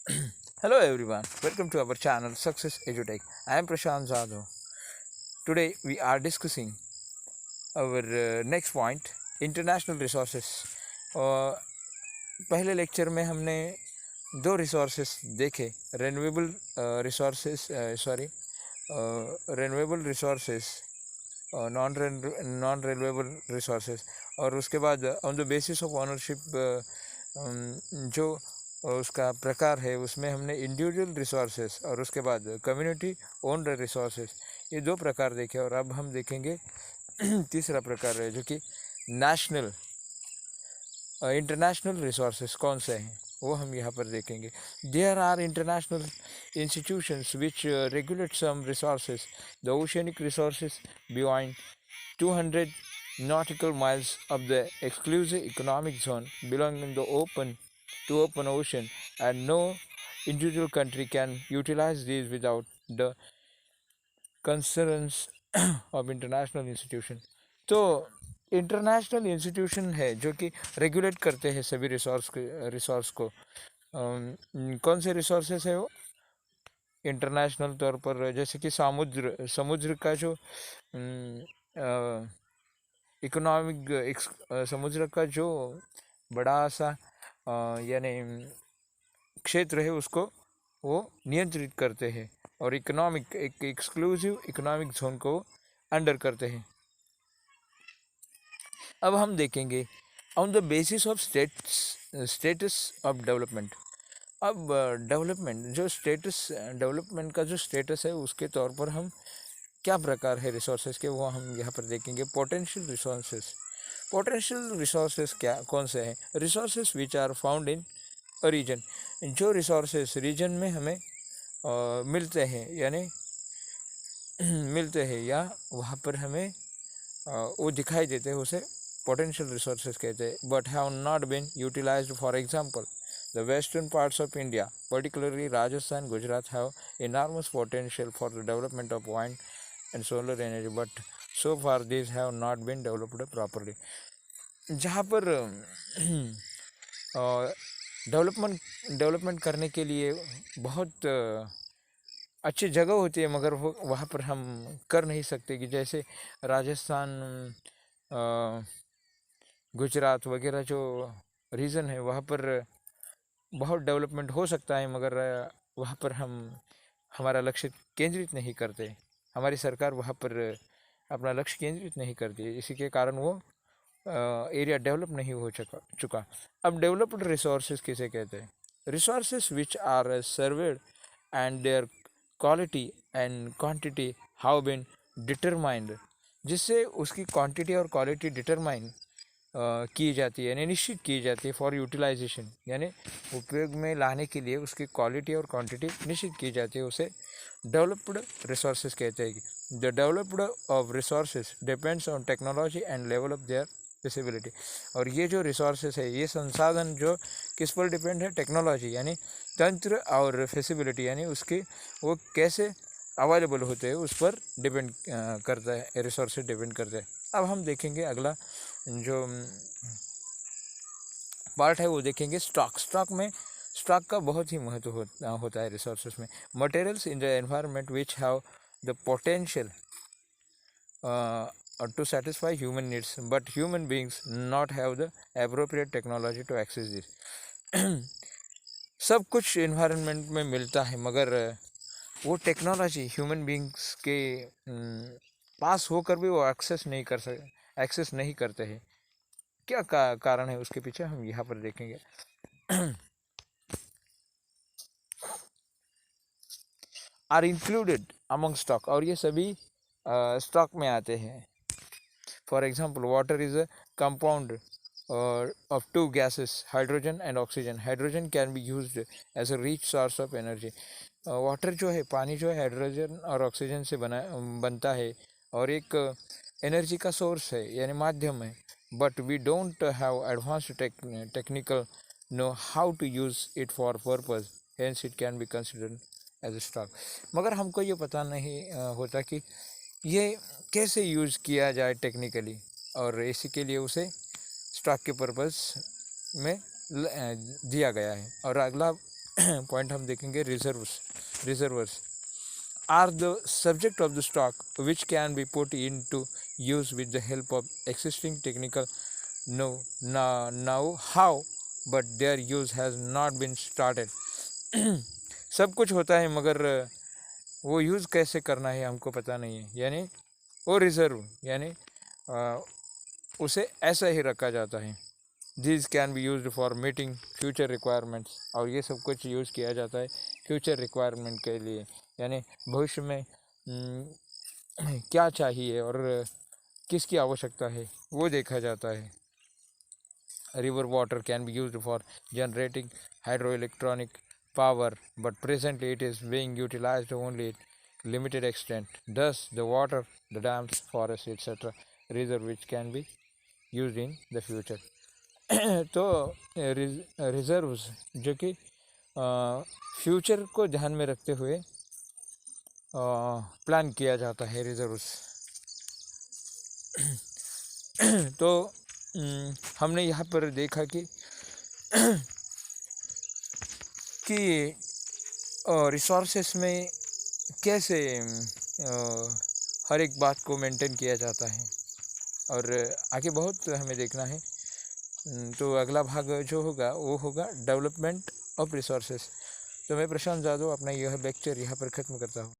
Hello everyone, welcome to our channel Success EduTech. I am Prashant Jadhav. Today we are discussing our next point, international resources. और पहले lecture में हमने दो resources देखे, renewable resources sorry renewable resources और non renewable resources, और उसके बाद on the basis of ownership जो उसका प्रकार है उसमें हमने इंडिविजुअल रिसोर्सेस और उसके बाद कम्युनिटी ओन्ड रिसोर्सेस, ये दो प्रकार देखे। और अब हम देखेंगे तीसरा प्रकार है जो कि नेशनल इंटरनेशनल रिसोर्सेस कौन से हैं, वो हम यहाँ पर देखेंगे। There are international institutions which regulate some resources, the oceanic resources beyond 200 nautical miles of the exclusive economic zone belonging to open ocean, and no individual country can utilize these without the concerns of international institution। तो international institution है जो कि regulate करते हैं सभी resource को। कौन से रिसोर्सेस है वो इंटरनेशनल तौर पर, जैसे कि समुद्र का जो इकोनॉमिक समुद्र का जो बड़ा सा यानी क्षेत्र है उसको वो नियंत्रित करते हैं, और एक एक्सक्लूसिव इकोनॉमिक जोन को अंडर करते हैं। अब हम देखेंगे on the basis of status of development. अब डेवलपमेंट का जो स्टेटस है उसके तौर पर हम क्या प्रकार है रिसोर्सेज के, वो हम यहाँ पर देखेंगे। पोटेंशियल रिसोर्सेज क्या कौन से हैं? Resources which are found in a region, जो रिसोर्सेज रीजन में हमें मिलते हैं या वहाँ पर हमें वो दिखाई देते हैं, उसे पोटेंशियल रिसोर्सेज कहते हैं। But have not been utilised. For example, the western parts of India, particularly Rajasthan, Gujarat, have enormous potential for the development of wind and solar energy, but so far these have not been developed properly। जहाँ पर development करने के लिए बहुत अच्छी जगह होती है, मगर वो वहाँ पर हम कर नहीं सकते। कि जैसे राजस्थान, गुजरात वगैरह जो रीजन है वहाँ पर बहुत डेवलपमेंट हो सकता है, मगर वहाँ पर हम हमारा लक्ष्य केंद्रित नहीं करते, हमारी सरकार वहाँ पर अपना लक्ष्य केंद्रित नहीं करती, इसी के कारण वो एरिया डेवलप नहीं हो चुका। अब डेवलप्ड रिसोर्सेज किसे कहते हैं? Resources which are surveyed and their quality and quantity how been determined, जिससे उसकी क्वांटिटी और क्वालिटी डिटरमाइन की जाती है, यानी निश्चित की जाती है फॉर यूटिलाइजेशन, यानी उपयोग में लाने के लिए उसकी क्वालिटी और क्वांटिटी निश्चित की जाती है, उसे डेवलप्ड रिसोर्सेज कहते हैं। The developed of resources depends on technology and level of their feasibility. और ये जो रिसोर्सेज है, ये संसाधन जो किस पर डिपेंड है? टेक्नोलॉजी, यानी तंत्र और फिजिबिलिटी, यानी उसकी वो कैसे अवेलेबल होते हैं उस पर डिपेंड करता है, रिसोर्सेज डिपेंड करते हैं। अब हम देखेंगे अगला जो पार्ट है वो देखेंगे स्टॉक का बहुत ही महत्व होता है रिसोर्सेज में। Materials in the environment which have the potential to satisfy human needs, but human beings not have the appropriate technology to access this। सब कुछ एनवायरनमेंट में मिलता है, मगर वो टेक्नोलॉजी ह्यूमन बींग्स के पास होकर भी वो एक्सेस नहीं करते हैं। क्या कारण है उसके पीछे, हम यहाँ पर देखेंगे। आर इंक्लूडेड अमंग स्टॉक, और ये सभी स्टॉक में आते हैं। For example, water is a compound of two gases, hydrogen and oxygen। hydrogen can be used as a rich source of energy। Water जो है, पानी जो है, हाइड्रोजन और ऑक्सीजन से बनता है और एक एनर्जी का सोर्स है, यानी माध्यम है। But we don't have advanced technical know how to use it for purpose, hence it can be considered as a stock. मगर हमको ये पता नहीं होता कि ये कैसे यूज किया जाए टेक्निकली, और इसी के लिए उसे स्टॉक के पर्पस में दिया गया है। और अगला पॉइंट हम देखेंगे reservoirs are the subject of the stock which can be put into use with the help of existing technical know how, but their use has not been started. सब कुछ होता है मगर वो यूज़ कैसे करना है हमको पता नहीं है, यानी वो रिज़र्व यानी उसे ऐसा ही रखा जाता है. These can be used for meeting future requirements, और ये सब कुछ यूज़ किया जाता है फ्यूचर रिक्वायरमेंट के लिए, यानी भविष्य में क्या चाहिए और किसकी आवश्यकता है वो देखा जाता है. River water can be used for generating hydroelectronic power, but presently it is being utilized only in limited extent. Thus the water, the dams, forests, etc. reserve which can be used in the future. तो reserves जो कि future को ध्यान में रखते हुए plan किया जाता है रिजर्व्स. तो हमने यहाँ पर देखा कि रिसोर्सेस में कैसे हर एक बात को मेंटेन किया जाता है, और आगे बहुत हमें देखना है. तो अगला भाग जो होगा वो होगा डेवलपमेंट ऑफ रिसोर्सेस. तो मैं प्रशांत जादव अपना यह लेक्चर यहाँ पर ख़त्म करता हूँ.